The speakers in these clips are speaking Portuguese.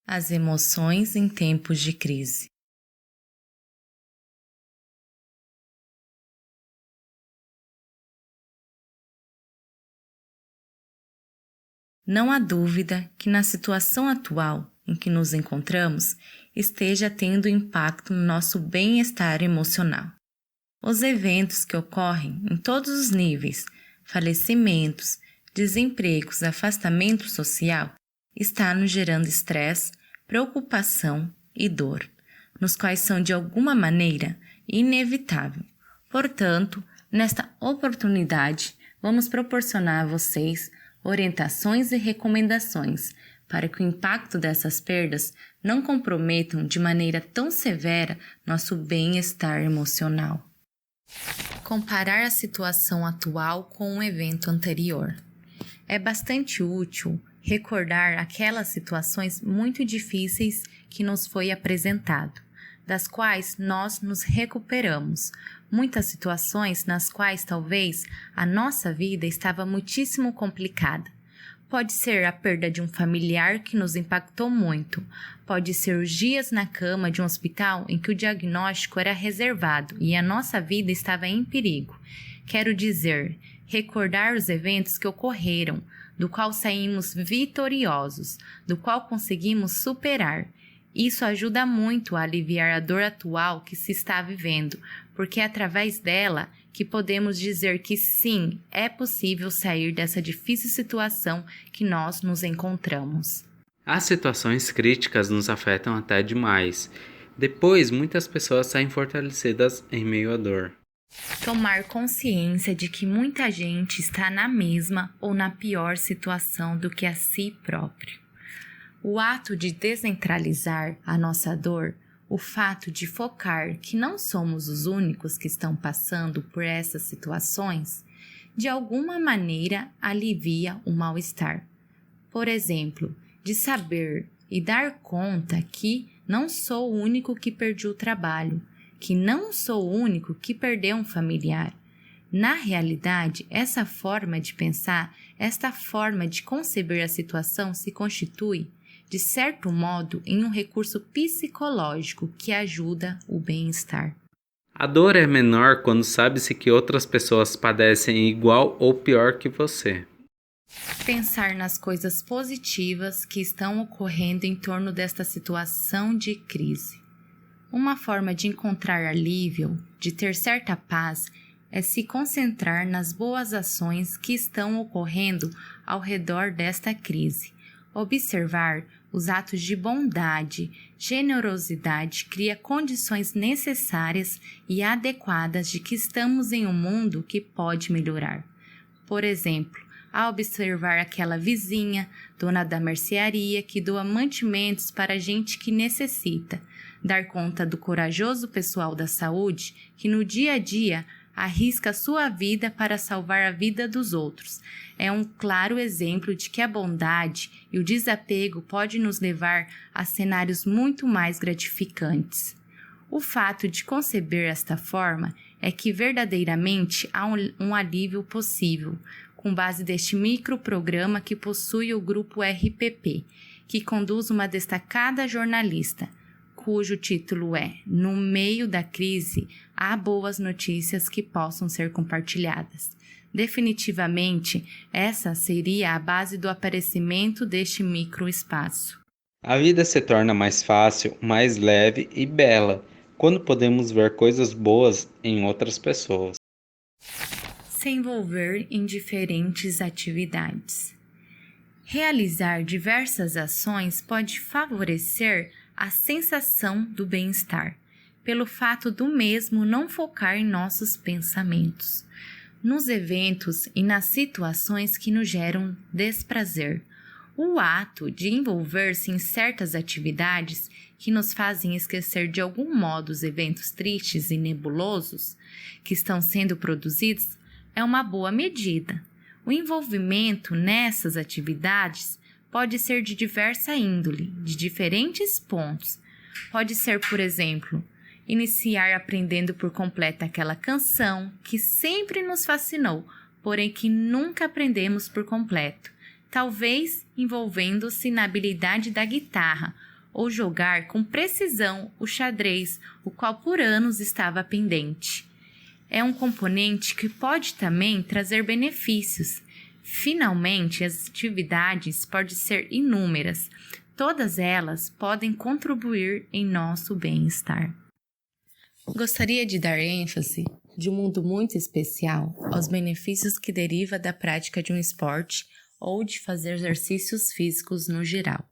As emoções em tempos de crise. Não há dúvida que na situação atual em que nos encontramos esteja tendo impacto no nosso bem-estar emocional. Os eventos que ocorrem em todos os níveis, falecimentos, desempregos, afastamento social, está nos gerando estresse, preocupação e dor, nos quais são de alguma maneira inevitável. Portanto, nesta oportunidade, vamos proporcionar a vocês orientações e recomendações para que o impacto dessas perdas não comprometam de maneira tão severa nosso bem-estar emocional. Comparar a situação atual com um evento anterior. É bastante útil recordar aquelas situações muito difíceis que nos foi apresentado, das quais nós nos recuperamos. Muitas situações nas quais talvez a nossa vida estava muitíssimo complicada. Pode ser a perda de um familiar que nos impactou muito. Pode ser os dias na cama de um hospital em que o diagnóstico era reservado e a nossa vida estava em perigo. Quero dizer, recordar os eventos que ocorreram, do qual saímos vitoriosos, do qual conseguimos superar. Isso ajuda muito a aliviar a dor atual que se está vivendo, porque é através dela que podemos dizer que sim, é possível sair dessa difícil situação que nós nos encontramos. As situações críticas nos afetam até demais. Depois, muitas pessoas saem fortalecidas em meio à dor. Tomar consciência de que muita gente está na mesma ou na pior situação do que a si próprio. O ato de descentralizar a nossa dor, o fato de focar que não somos os únicos que estão passando por essas situações, de alguma maneira alivia o mal-estar. Por exemplo, de saber e dar conta que não sou o único que perdi o trabalho, que não sou o único que perdeu um familiar. Na realidade, essa forma de pensar, esta forma de conceber a situação se constitui, de certo modo, em um recurso psicológico que ajuda o bem-estar. A dor é menor quando sabe-se que outras pessoas padecem igual ou pior que você. Pensar nas coisas positivas que estão ocorrendo em torno desta situação de crise. Uma forma de encontrar alívio, de ter certa paz, é se concentrar nas boas ações que estão ocorrendo ao redor desta crise. Observar os atos de bondade, generosidade cria condições necessárias e adequadas de que estamos em um mundo que pode melhorar. Por exemplo, ao observar aquela vizinha, dona da mercearia, que doa mantimentos para gente que necessita, dar conta do corajoso pessoal da saúde que no dia a dia arrisca sua vida para salvar a vida dos outros. É um claro exemplo de que a bondade e o desapego podem nos levar a cenários muito mais gratificantes. O fato de conceber esta forma é que verdadeiramente há um alívio possível, com base deste microprograma que possui o grupo RPP, que conduz uma destacada jornalista, cujo título é No Meio da Crise, há boas notícias que possam ser compartilhadas. Definitivamente, essa seria a base do aparecimento deste microespaço. A vida se torna mais fácil, mais leve e bela quando podemos ver coisas boas em outras pessoas. Se envolver em diferentes atividades. Realizar diversas ações pode favorecer a sensação do bem-estar, pelo fato do mesmo não focar em nossos pensamentos, nos eventos e nas situações que nos geram desprazer. O ato de envolver-se em certas atividades que nos fazem esquecer de algum modo os eventos tristes e nebulosos que estão sendo produzidos é uma boa medida. O envolvimento nessas atividades pode ser de diversa índole, de diferentes pontos. Pode ser, por exemplo, iniciar aprendendo por completo aquela canção que sempre nos fascinou, porém que nunca aprendemos por completo. Talvez envolvendo-se na habilidade da guitarra ou jogar com precisão o xadrez, o qual por anos estava pendente. É um componente que pode também trazer benefícios. Finalmente, as atividades podem ser inúmeras. Todas elas podem contribuir em nosso bem-estar. Gostaria de dar ênfase de um mundo muito especial aos benefícios que deriva da prática de um esporte ou de fazer exercícios físicos no geral.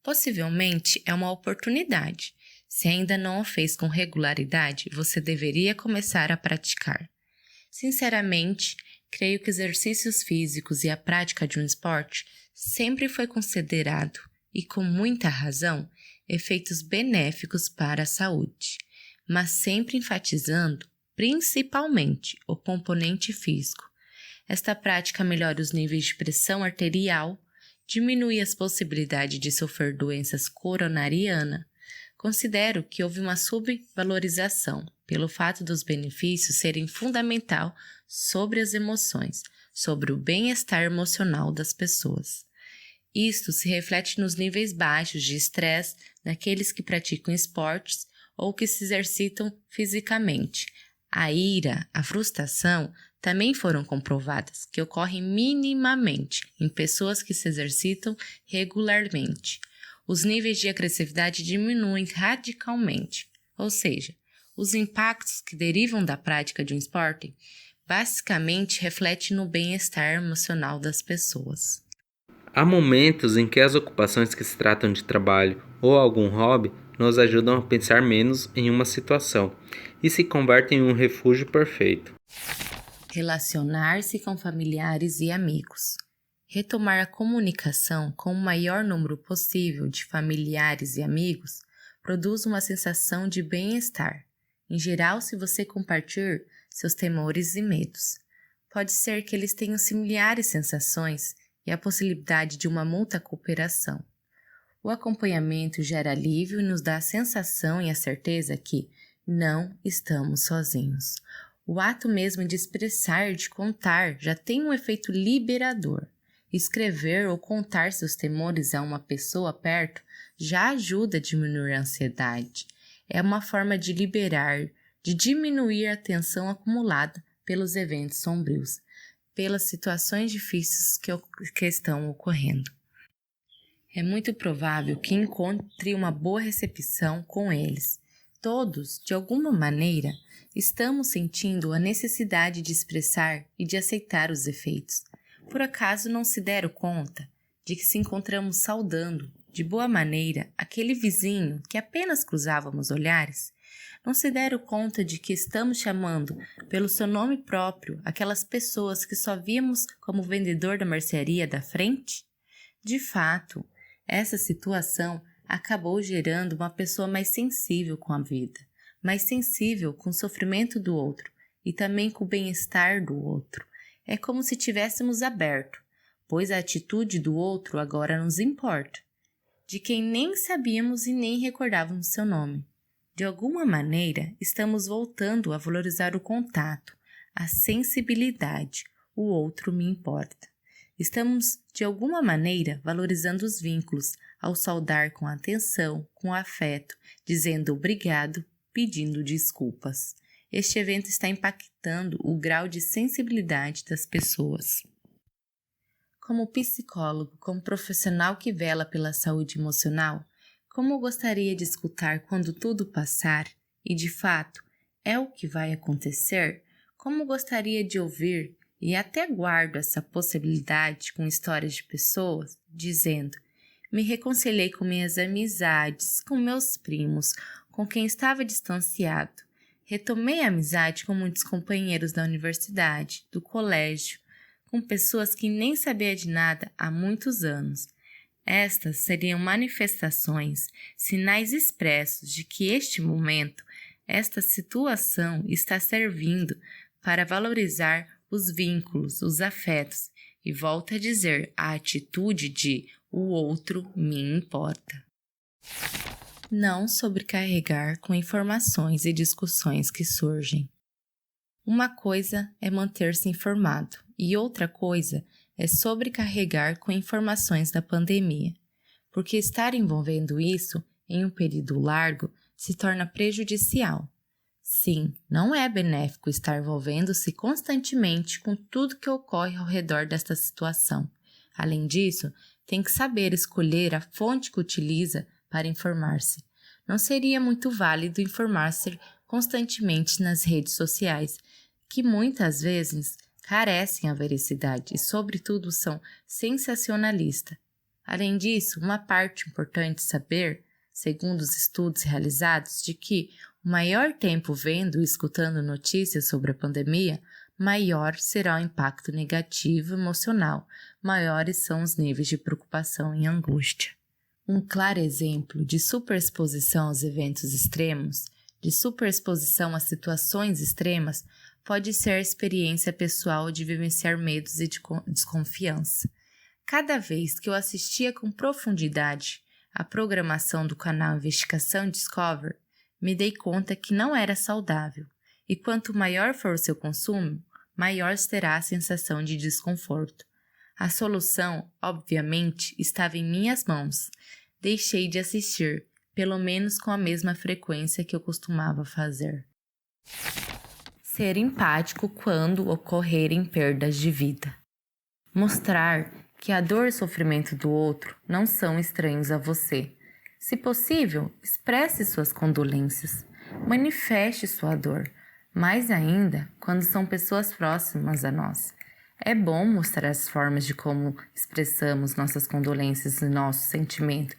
Possivelmente é uma oportunidade. Se ainda não o fez com regularidade, você deveria começar a praticar. Sinceramente, creio que exercícios físicos e a prática de um esporte sempre foi considerado, e com muita razão, efeitos benéficos para a saúde, mas sempre enfatizando principalmente o componente físico. Esta prática melhora os níveis de pressão arterial, diminui as possibilidades de sofrer doenças coronarianas. Considero que houve uma subvalorização pelo fato dos benefícios serem fundamental sobre as emoções, sobre o bem-estar emocional das pessoas. Isto se reflete nos níveis baixos de estresse daqueles que praticam esportes ou que se exercitam fisicamente. A ira, a frustração também foram comprovadas que ocorrem minimamente em pessoas que se exercitam regularmente. Os níveis de agressividade diminuem radicalmente, ou seja, os impactos que derivam da prática de um esporte basicamente refletem no bem-estar emocional das pessoas. Há momentos em que as ocupações que se tratam de trabalho ou algum hobby nos ajudam a pensar menos em uma situação e se convertem em um refúgio perfeito. Relacionar-se com familiares e amigos. Retomar a comunicação com o maior número possível de familiares e amigos produz uma sensação de bem-estar, em geral se você compartilhar seus temores e medos. Pode ser que eles tenham similares sensações e a possibilidade de uma mútua cooperação. O acompanhamento gera alívio e nos dá a sensação e a certeza que não estamos sozinhos. O ato mesmo de expressar, de contar, já tem um efeito liberador. Escrever ou contar seus temores a uma pessoa perto já ajuda a diminuir a ansiedade. É uma forma de liberar, de diminuir a tensão acumulada pelos eventos sombrios, pelas situações difíceis que estão ocorrendo. É muito provável que encontre uma boa recepção com eles. Todos, de alguma maneira, estamos sentindo a necessidade de expressar e de aceitar os efeitos. Por acaso não se deram conta de que se encontramos saudando, de boa maneira, aquele vizinho que apenas cruzávamos olhares? Não se deram conta de que estamos chamando pelo seu nome próprio aquelas pessoas que só víamos como vendedor da mercearia da frente? De fato, essa situação acabou gerando uma pessoa mais sensível com a vida, mais sensível com o sofrimento do outro e também com o bem-estar do outro. É como se tivéssemos aberto, pois a atitude do outro agora nos importa, de quem nem sabíamos e nem recordávamos seu nome. De alguma maneira, estamos voltando a valorizar o contato, a sensibilidade, o outro me importa. Estamos, de alguma maneira, valorizando os vínculos, ao saudar com atenção, com afeto, dizendo obrigado, pedindo desculpas. Este evento está impactando o grau de sensibilidade das pessoas. Como psicólogo, como profissional que vela pela saúde emocional, como gostaria de escutar quando tudo passar, e de fato é o que vai acontecer, como gostaria de ouvir, e até guardo essa possibilidade com histórias de pessoas, dizendo: me reconciliei com minhas amizades, com meus primos, com quem estava distanciado. Retomei a amizade com muitos companheiros da universidade, do colégio, com pessoas que nem sabia de nada há muitos anos. Estas seriam manifestações, sinais expressos de que este momento, esta situação está servindo para valorizar os vínculos, os afetos, e volto a dizer a atitude de o outro me importa. Não sobrecarregar com informações e discussões que surgem. Uma coisa é manter-se informado e outra coisa é sobrecarregar com informações da pandemia, porque estar envolvendo isso em um período largo se torna prejudicial. Sim, não é benéfico estar envolvendo-se constantemente com tudo que ocorre ao redor desta situação. Além disso, tem que saber escolher a fonte que utiliza para informar-se. Não seria muito válido informar-se constantemente nas redes sociais, que muitas vezes carecem a veracidade e, sobretudo, são sensacionalistas. Além disso, uma parte importante saber, segundo os estudos realizados, de que o maior tempo vendo e escutando notícias sobre a pandemia, maior será o impacto negativo emocional, maiores são os níveis de preocupação e angústia. Um claro exemplo de superexposição aos eventos extremos, de superexposição a situações extremas, pode ser a experiência pessoal de vivenciar medos e de desconfiança. Cada vez que eu assistia com profundidade à programação do canal Investigação Discovery, me dei conta que não era saudável, e quanto maior for o seu consumo, maior será a sensação de desconforto. A solução, obviamente, estava em minhas mãos. Deixei de assistir, pelo menos com a mesma frequência que eu costumava fazer. Ser empático quando ocorrerem perdas de vida. Mostrar que a dor e o sofrimento do outro não são estranhos a você. Se possível, expresse suas condolências, manifeste sua dor, mais ainda quando são pessoas próximas a nós. É bom mostrar as formas de como expressamos nossas condolências e nosso sentimento,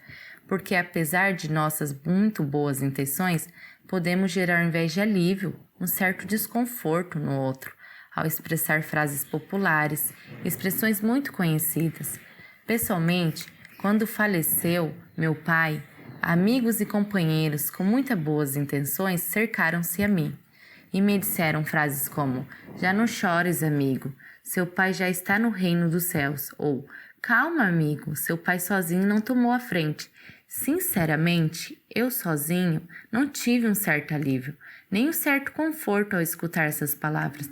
porque apesar de nossas muito boas intenções, podemos gerar, ao invés de alívio, um certo desconforto no outro, ao expressar frases populares, expressões muito conhecidas. Pessoalmente, quando faleceu meu pai, amigos e companheiros com muitas boas intenções cercaram-se a mim e me disseram frases como: "Já não chores, amigo, seu pai já está no reino dos céus", ou "Calma, amigo, seu pai sozinho não tomou a frente". Sinceramente, eu sozinho não tive um certo alívio, nem um certo conforto ao escutar essas palavras.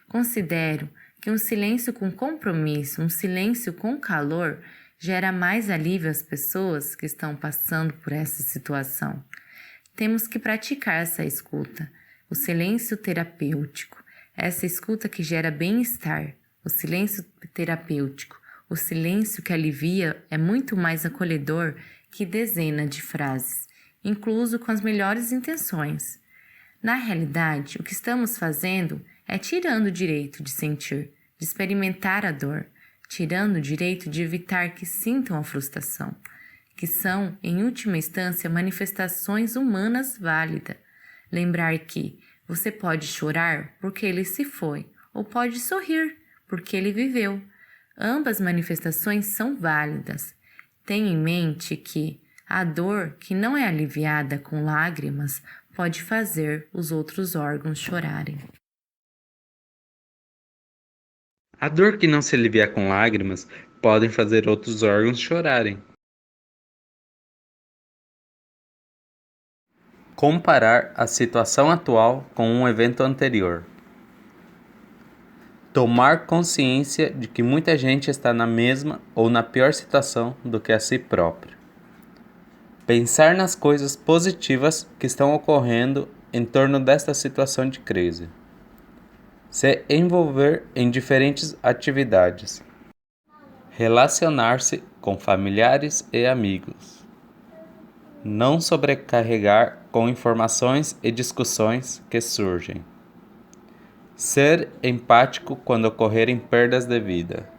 Considero que um silêncio com compromisso, um silêncio com calor, gera mais alívio às pessoas que estão passando por essa situação. Temos que praticar essa escuta, o silêncio terapêutico, essa escuta que gera bem-estar, o silêncio terapêutico, o silêncio que alivia é muito mais acolhedor que dezenas de frases, incluso com as melhores intenções. Na realidade, o que estamos fazendo é tirando o direito de sentir, de experimentar a dor, tirando o direito de evitar que sintam a frustração, que são, em última instância, manifestações humanas válidas. Lembrar que você pode chorar porque ele se foi, ou pode sorrir porque ele viveu. Ambas manifestações são válidas. Tenha em mente que a dor que não é aliviada com lágrimas pode fazer os outros órgãos chorarem. A dor que não se alivia com lágrimas podem fazer outros órgãos chorarem. Comparar a situação atual com um evento anterior. Tomar consciência de que muita gente está na mesma ou na pior situação do que a si própria. Pensar nas coisas positivas que estão ocorrendo em torno desta situação de crise. Se envolver em diferentes atividades. Relacionar-se com familiares e amigos. Não sobrecarregar com informações e discussões que surgem. Ser empático quando ocorrerem perdas de vida.